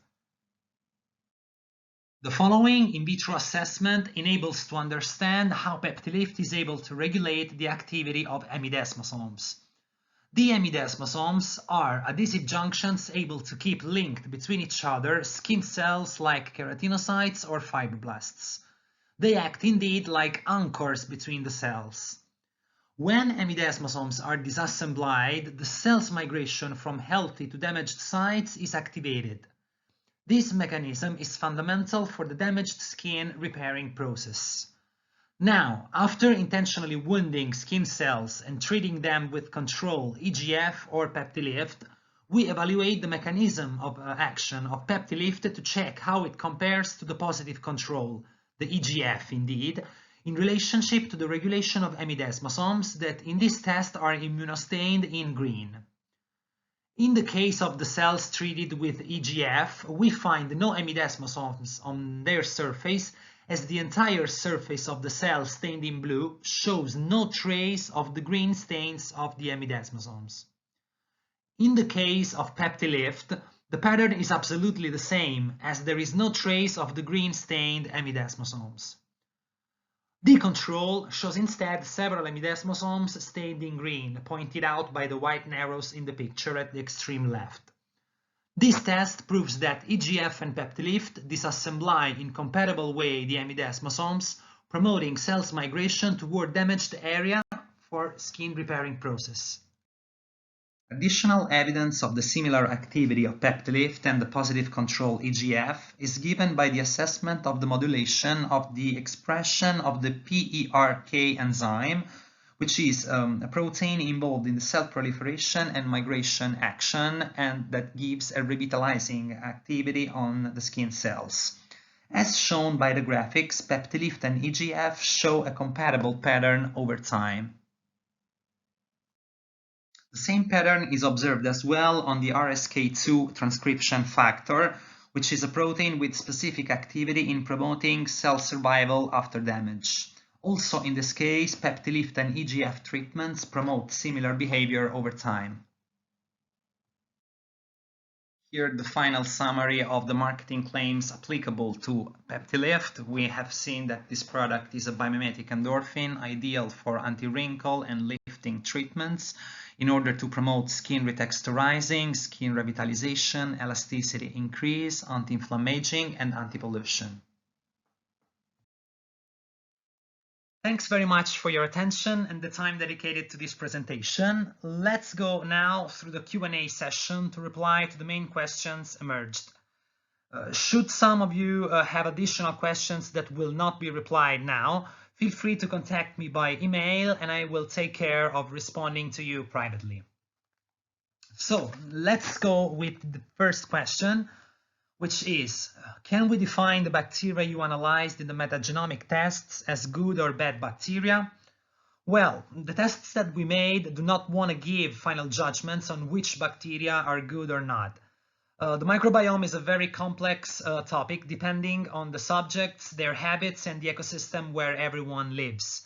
The following in vitro assessment enables to understand how PEPTILIFT is able to regulate the activity of hemidesmosomes. The hemidesmosomes are adhesive junctions able to keep linked between each other skin cells like keratinocytes or fibroblasts. They act indeed like anchors between the cells. When hemidesmosomes are disassembled, the cell's migration from healthy to damaged sites is activated. This mechanism is fundamental for the damaged skin repairing process. Now, after intentionally wounding skin cells and treating them with control, EGF or PEPTILIFT, we evaluate the mechanism of action of PEPTILIFT to check how it compares to the positive control, the EGF indeed, in relationship to the regulation of hemidesmosomes that in this test are immunostained in green. In the case of the cells treated with EGF, we find no hemidesmosomes on their surface, as the entire surface of the cell stained in blue shows no trace of the green stains of the hemidesmosomes. In the case of PEPTILIFT, the pattern is absolutely the same, as there is no trace of the green stained hemidesmosomes. The control shows instead several hemidesmosomes stained in green, pointed out by the white arrows in the picture at the extreme left. This test proves that EGF and PEPTILIFT disassemble in compatible way the hemidesmosomes, promoting cells migration toward damaged area for skin repairing process. Additional evidence of the similar activity of PEPTILIFT and the positive control EGF is given by the assessment of the modulation of the expression of the PERK enzyme, which is a protein involved in the cell proliferation and migration action, and that gives a revitalizing activity on the skin cells. As shown by the graphics, PEPTILIFT and EGF show a compatible pattern over time. The same pattern is observed as well on the RSK2 transcription factor, which is a protein with specific activity in promoting cell survival after damage. Also in this case, PEPTILIFT and EGF treatments promote similar behavior over time. Here, the final summary of the marketing claims applicable to PEPTILIFT. We have seen that this product is a biomimetic endorphin, ideal for anti-wrinkle and lifting treatments in order to promote skin retexturizing, skin revitalization, elasticity increase, anti-inflammaging, and anti-pollution. Thanks very much for your attention and the time dedicated to this presentation. Let's go now through the Q&A session to reply to the main questions emerged. Should some of you have additional questions that will not be replied now, feel free to contact me by email and I will take care of responding to you privately. So let's go with the first question, which is, can we define the bacteria you analyzed in the metagenomic tests as good or bad bacteria? Well, the tests that we made do not want to give final judgments on which bacteria are good or not. The microbiome is a very complex topic depending on the subjects, their habits, and the ecosystem where everyone lives.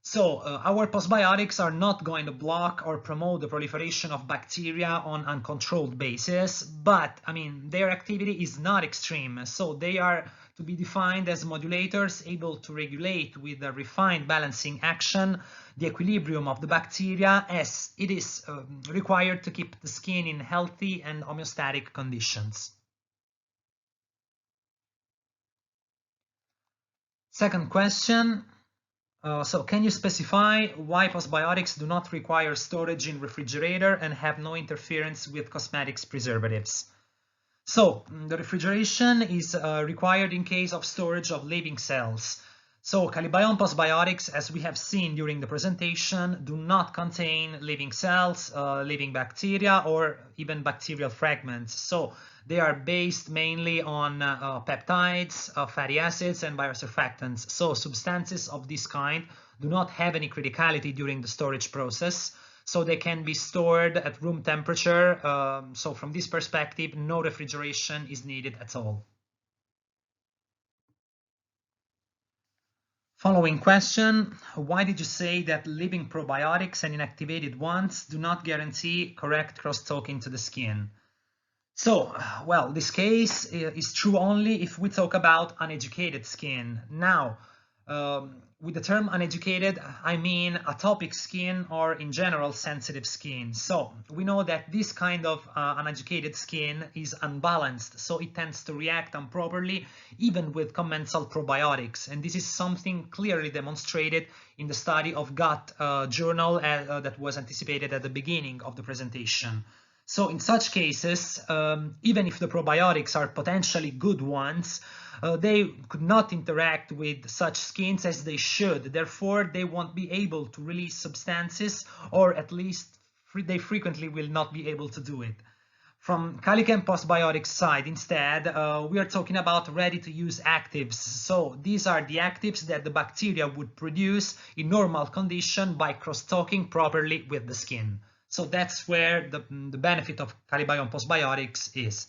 So our postbiotics are not going to block or promote the proliferation of bacteria on uncontrolled basis, but their activity is not extreme, so they are to be defined as modulators able to regulate with a refined balancing action the equilibrium of the bacteria as it is required to keep the skin in healthy and homeostatic conditions. Second question. So can you specify why postbiotics do not require storage in refrigerator and have no interference with cosmetics preservatives? So the refrigeration is required in case of storage of living cells. So KALIBIOME postbiotics, as we have seen during the presentation, do not contain living cells, living bacteria, or even bacterial fragments. So they are based mainly on peptides, fatty acids, and biosurfactants. So substances of this kind do not have any criticality during the storage process. So they can be stored at room temperature. So from this perspective, no refrigeration is needed at all. Following question, why did you say that living probiotics and inactivated ones do not guarantee correct crosstalk into the skin? So, well, this case is true only if we talk about uneducated skin. Now, with the term uneducated, I mean atopic skin or in general sensitive skin. So we know that this kind of uneducated skin is unbalanced, so it tends to react improperly even with commensal probiotics. And this is something clearly demonstrated in the study of Gut journal that was anticipated at the beginning of the presentation. So in such cases, even if the probiotics are potentially good ones, they could not interact with such skins as they should. Therefore, they won't be able to release substances, or at least they frequently will not be able to do it. From Kalichem postbiotics side, instead, we are talking about ready-to-use actives. So these are the actives that the bacteria would produce in normal condition by crosstalking properly with the skin. So that's where the benefit of KALIBIOME postbiotics is.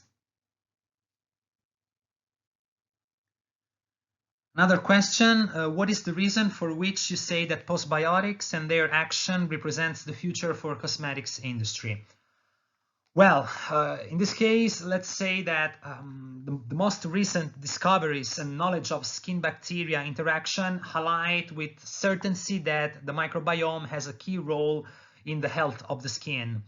Another question, what is the reason for which you say that postbiotics and their action represents the future for cosmetics industry? Well, in this case, let's say that the most recent discoveries and knowledge of skin bacteria interaction highlight with certainty that the microbiome has a key role in the health of the skin.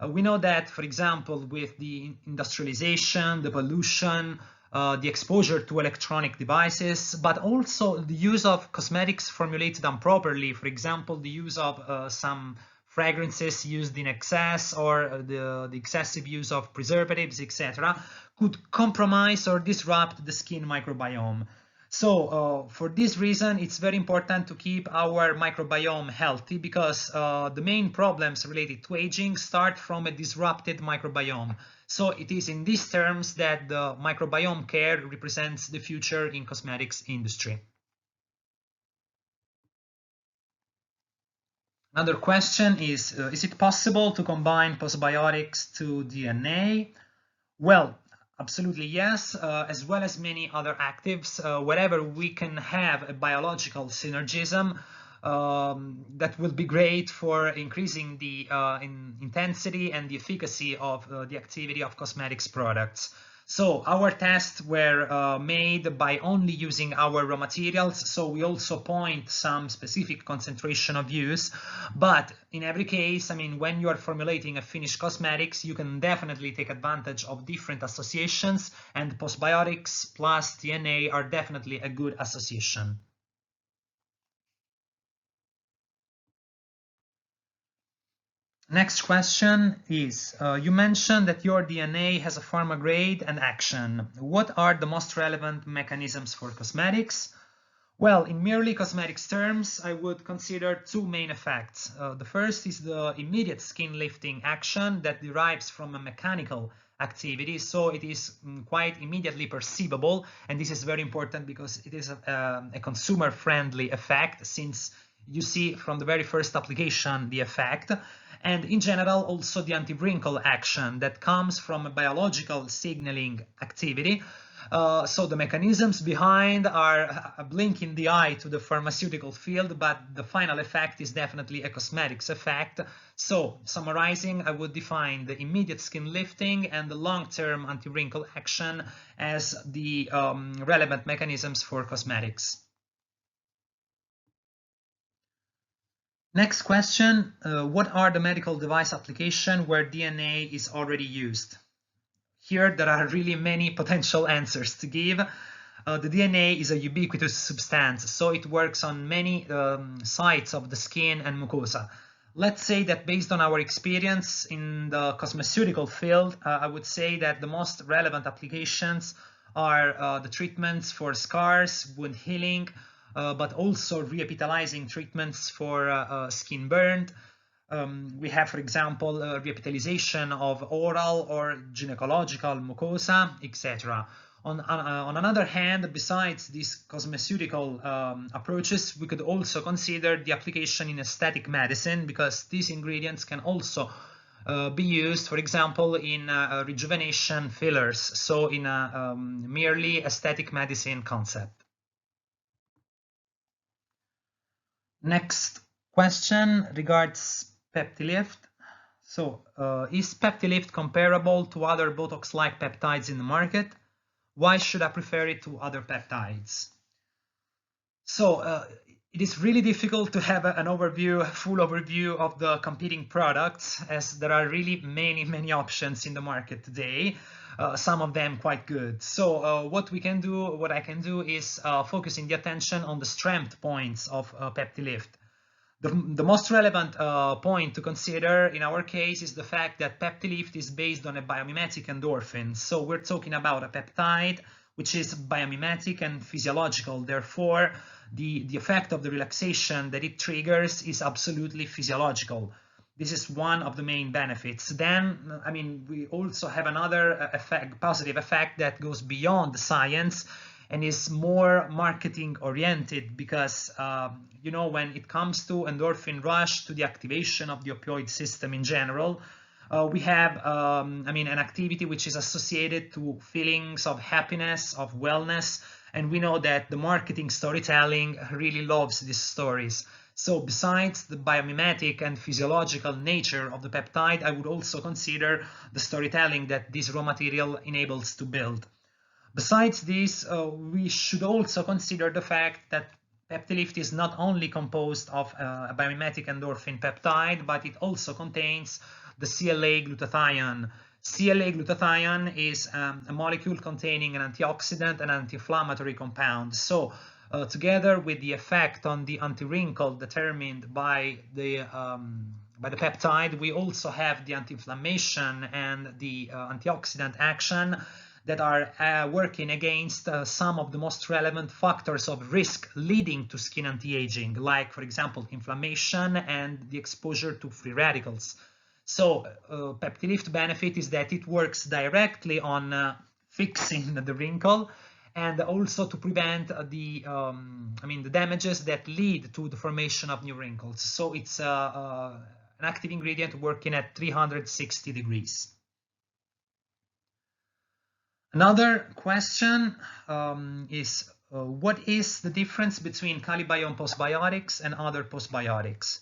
We know that, for example, with the industrialization, the pollution, the exposure to electronic devices, but also the use of cosmetics formulated improperly, for example, the use of some fragrances used in excess or the excessive use of preservatives, etc., could compromise or disrupt the skin microbiome. So for this reason, it's very important to keep our microbiome healthy because the main problems related to aging start from a disrupted microbiome. So it is in these terms that the microbiome care represents the future in cosmetics industry. Another question is it possible to combine postbiotics to DNA? Well, absolutely yes, as well as many other actives. Wherever we can have a biological synergism, that will be great for increasing the intensity and the efficacy of the activity of cosmetics products. So our tests were made by only using our raw materials, so we also point some specific concentration of use, but in every case, I mean, when you are formulating a finished cosmetics, you can definitely take advantage of different associations, and postbiotics plus DNA are definitely a good association. Next question is, you mentioned that your DNA has a pharma grade and action. What are the most relevant mechanisms for cosmetics? Well, in merely cosmetics terms, I would consider two main effects. The first is the immediate skin lifting action that derives from a mechanical activity, so it is quite immediately perceivable, and this is very important because it is a consumer-friendly effect, since you see from the very first application the effect. And in general, also the anti-wrinkle action that comes from a biological signaling activity. So the mechanisms behind are a blink in the eye to the pharmaceutical field, but the final effect is definitely a cosmetics effect. So summarizing, I would define the immediate skin lifting and the long-term anti-wrinkle action as the relevant mechanisms for cosmetics. Next question, what are the medical device applications where DNA is already used? Here there are really many potential answers to give. The DNA is a ubiquitous substance, so it works on many sites of the skin and mucosa. Let's say that based on our experience in the cosmeceutical field, I would say that the most relevant applications are the treatments for scars, wound healing, but also reepithelializing treatments for skin burn. We have, for example, reepithelialization of oral or gynecological mucosa, etc. On another hand, besides these cosmeceutical approaches, we could also consider the application in aesthetic medicine, because these ingredients can also be used, for example, in rejuvenation fillers, so in a merely aesthetic medicine concept. Next question regards PEPTILIFT. So, is PEPTILIFT comparable to other Botox-like peptides in the market? Why should I prefer it to other peptides? So, it is really difficult to have an full overview of the competing products, as there are really many options in the market today. Some of them quite good. So what I can do is focusing the attention on the strength points of PEPTILIFT. The most relevant point to consider in our case is the fact that PEPTILIFT is based on a biomimetic endorphin. So we're talking about a peptide which is biomimetic and physiological. Therefore, the effect of the relaxation that it triggers is absolutely physiological. This is one of the main benefits. Then, I mean, we also have another positive effect that goes beyond the science and is more marketing oriented, because, you know, when it comes to endorphin rush, to the activation of the opioid system in general, we have, I mean, an activity which is associated to feelings of happiness, of wellness, and we know that the marketing storytelling really loves these stories. So besides the biomimetic and physiological nature of the peptide, I would also consider the storytelling that this raw material enables to build. Besides this, we should also consider the fact that PEPTILIFT is not only composed of a biomimetic endorphin peptide, but it also contains the CLA glutathione. CLA glutathione is a molecule containing an antioxidant and anti-inflammatory compound. So together with the effect on the anti-wrinkle determined by the peptide, we also have the anti-inflammation and the antioxidant action that are working against some of the most relevant factors of risk leading to skin anti-aging, like, for example, inflammation and the exposure to free radicals. So PEPTILIFT benefit is that it works directly on fixing the wrinkle, and also to prevent the damages that lead to the formation of new wrinkles. So it's an active ingredient working at 360 degrees. Another question is, what is the difference between KALIBIOME postbiotics and other postbiotics?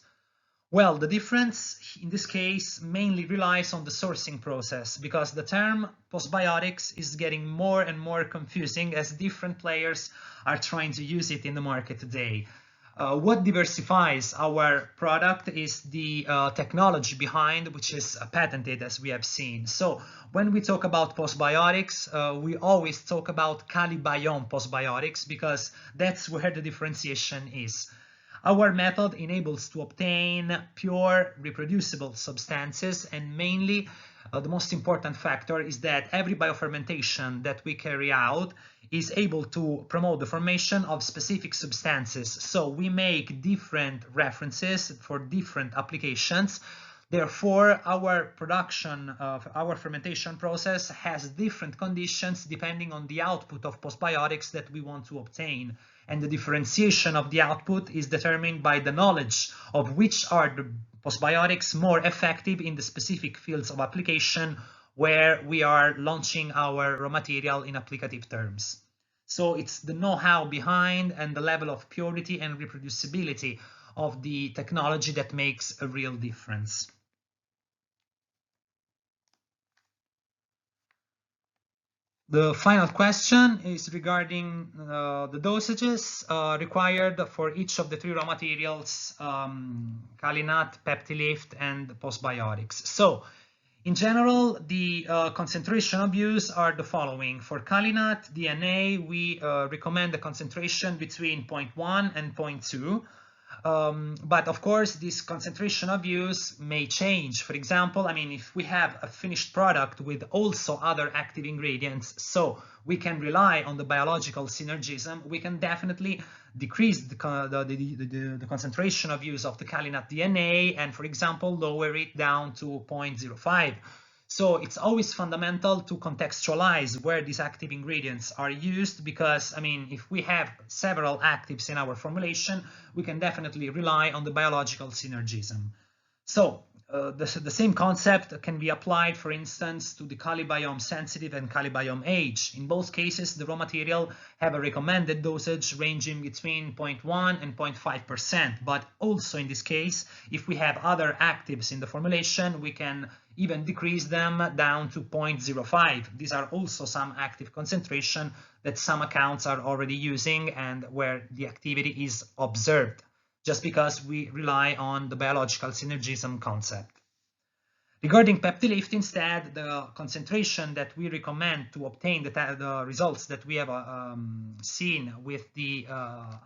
Well, the difference in this case mainly relies on the sourcing process, because the term postbiotics is getting more and more confusing as different players are trying to use it in the market today. What diversifies our product is the technology behind, which is patented, as we have seen. So when we talk about postbiotics, we always talk about KALIBIOME postbiotics, because that's where the differentiation is. Our method enables to obtain pure reproducible substances, and mainly the most important factor is that every biofermentation that we carry out is able to promote the formation of specific substances. So we make different references for different applications. Therefore, our production of our fermentation process has different conditions depending on the output of postbiotics that we want to obtain. And the differentiation of the output is determined by the knowledge of which are the postbiotics more effective in the specific fields of application where we are launching our raw material in applicative terms. So it's the know-how behind and the level of purity and reproducibility of the technology that makes a real difference. The final question is regarding the dosages required for each of the three raw materials, Kalinat, PEPTILIFT, and postbiotics. So, in general, the concentration of use are the following. For Kalinat DNA, we recommend a concentration between 0.1 and 0.2. But of course, this concentration of use may change. For example, if we have a finished product with also other active ingredients, so we can rely on the biological synergism, we can definitely decrease the concentration of use of the Kalinat DNA and, for example, lower it down to 0.05. So it's always fundamental to contextualize where these active ingredients are used, because, if we have several actives in our formulation, we can definitely rely on the biological synergism. So the same concept can be applied, for instance, to the KALIBIOME sensitive and KALIBIOME age. In both cases, the raw material have a recommended dosage ranging between 0.1 and 0.5%. But also in this case, if we have other actives in the formulation, we can even decrease them down to 0.05. These are also some active concentration that some accounts are already using and where the activity is observed, just because we rely on the biological synergism concept. Regarding PEPTILIFT, instead, the concentration that we recommend to obtain the results that we have seen with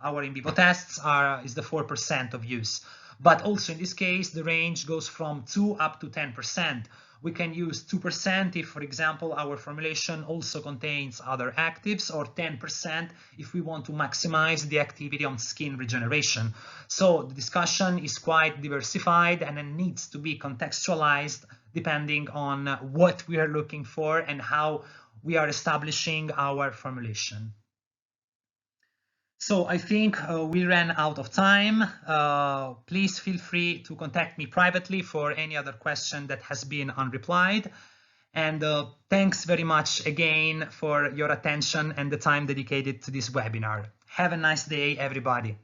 our in vivo tests is the 4% of use. But also in this case, the range goes from 2 up to 10%. We can use 2% if, for example, our formulation also contains other actives, or 10% if we want to maximize the activity on skin regeneration. So the discussion is quite diversified and it needs to be contextualized depending on what we are looking for and how we are establishing our formulation. So I think we ran out of time. Please feel free to contact me privately for any other question that has been unreplied. And thanks very much again for your attention and the time dedicated to this webinar. Have a nice day, everybody.